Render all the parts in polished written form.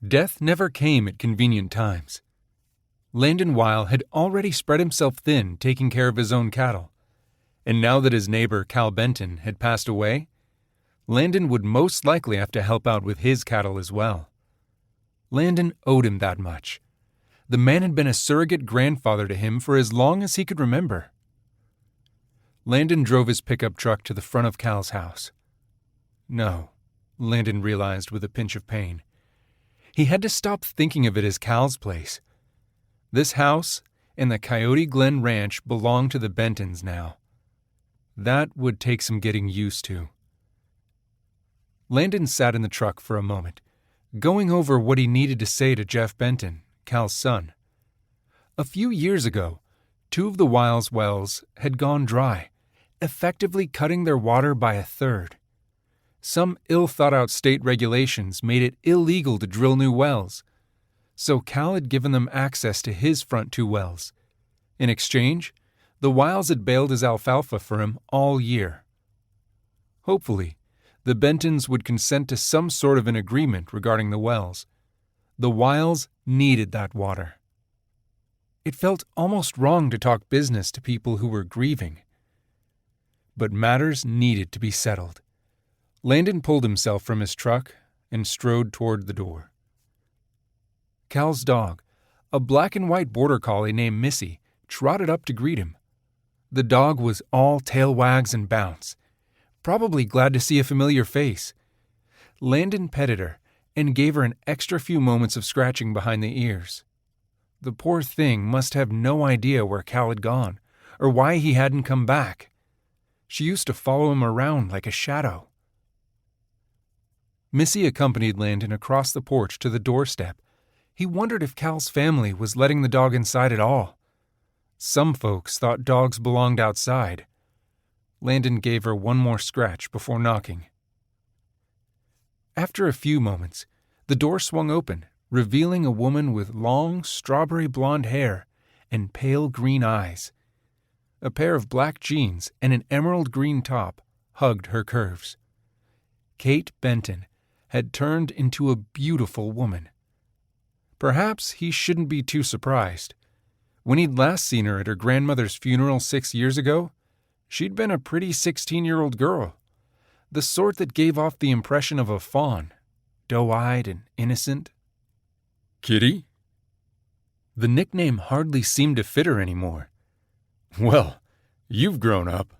Death never came at convenient times. Landon Weil had already spread himself thin taking care of his own cattle, and now that his neighbor Cal Benton had passed away, Landon would most likely have to help out with his cattle as well. Landon owed him that much. The man had been a surrogate grandfather to him for as long as he could remember. Landon drove his pickup truck to the front of Cal's house. No, Landon realized with a pinch of pain. He had to stop thinking of it as Cal's place. This house and the Coyote Glen Ranch belonged to the Bentons now. That would take some getting used to. Landon sat in the truck for a moment, going over what he needed to say to Jeff Benton, Cal's son. A few years ago, 2 of the Wiles wells had gone dry, effectively cutting their water by 1/3. Some ill-thought-out state regulations made it illegal to drill new wells, so Cal had given them access to his front 2 wells. In exchange, the Wiles had baled his alfalfa for him all year. Hopefully, the Bentons would consent to some sort of an agreement regarding the wells. The Wiles needed that water. It felt almost wrong to talk business to people who were grieving. But matters needed to be settled. Landon pulled himself from his truck and strode toward the door. Cal's dog, a black and white border collie named Missy, trotted up to greet him. The dog was all tail wags and bounce, probably glad to see a familiar face. Landon petted her and gave her an extra few moments of scratching behind the ears. The poor thing must have no idea where Cal had gone or why he hadn't come back. She used to follow him around like a shadow. Missy accompanied Landon across the porch to the doorstep. He wondered if Cal's family was letting the dog inside at all. Some folks thought dogs belonged outside. Landon gave her one more scratch before knocking. After a few moments, the door swung open, revealing a woman with long, strawberry blonde hair and pale green eyes. A pair of black jeans and an emerald green top hugged her curves. Kate Benton had turned into a beautiful woman. Perhaps he shouldn't be too surprised. When he'd last seen her at her grandmother's funeral 6 years ago, she'd been a pretty 16-year-old girl, the sort that gave off the impression of a fawn, doe-eyed and innocent. Kitty? The nickname hardly seemed to fit her anymore. Well, you've grown up.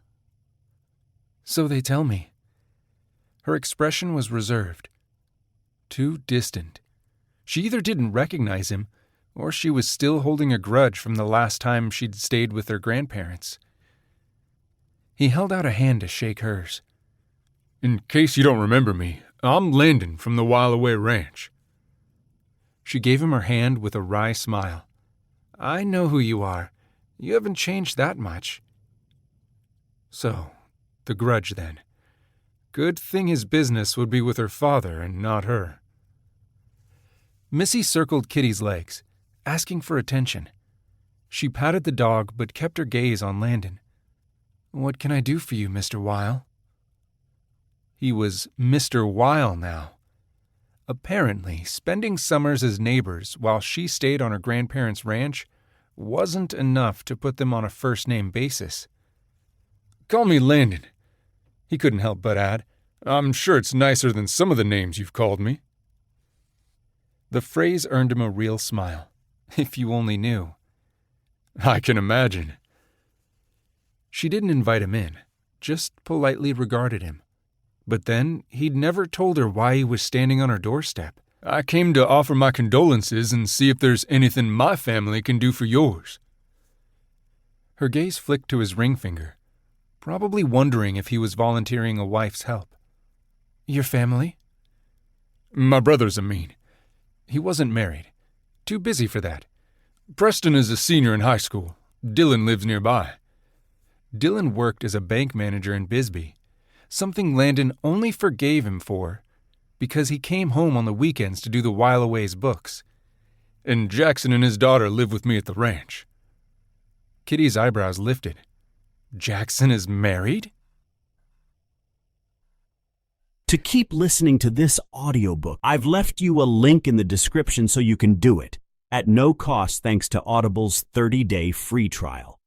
So they tell me. Her expression was reserved, too distant. She either didn't recognize him, or she was still holding a grudge from the last time she'd stayed with her grandparents. He held out a hand to shake hers. In case you don't remember me, I'm Landon from the While Away Ranch. She gave him her hand with a wry smile. I know who you are. You haven't changed that much. So, the grudge then. Good thing his business would be with her father and not her. Missy circled Kitty's legs, asking for attention. She patted the dog but kept her gaze on Landon. What can I do for you, Mr. Weil? He was Mr. Weil now. Apparently, spending summers as neighbors while she stayed on her grandparents' ranch wasn't enough to put them on a first-name basis. Call me Landon, he couldn't help but add. I'm sure it's nicer than some of the names you've called me. The phrase earned him a real smile. If you only knew. I can imagine. She didn't invite him in, just politely regarded him. But then he'd never told her why he was standing on her doorstep. I came to offer my condolences and see if there's anything my family can do for yours. Her gaze flicked to his ring finger, probably wondering if he was volunteering a wife's help. Your family? My brother's a mean. He wasn't married. Too busy for that. Preston is a senior in high school. Dylan lives nearby. Dylan worked as a bank manager in Bisbee, something Landon only forgave him for because he came home on the weekends to do the While Away's books. And Jackson and his daughter live with me at the ranch. Kitty's eyebrows lifted. Jackson is married? to keep listening to this audiobook. I've left you a link in the description so you can do it at no cost thanks to Audible's 30-day free trial.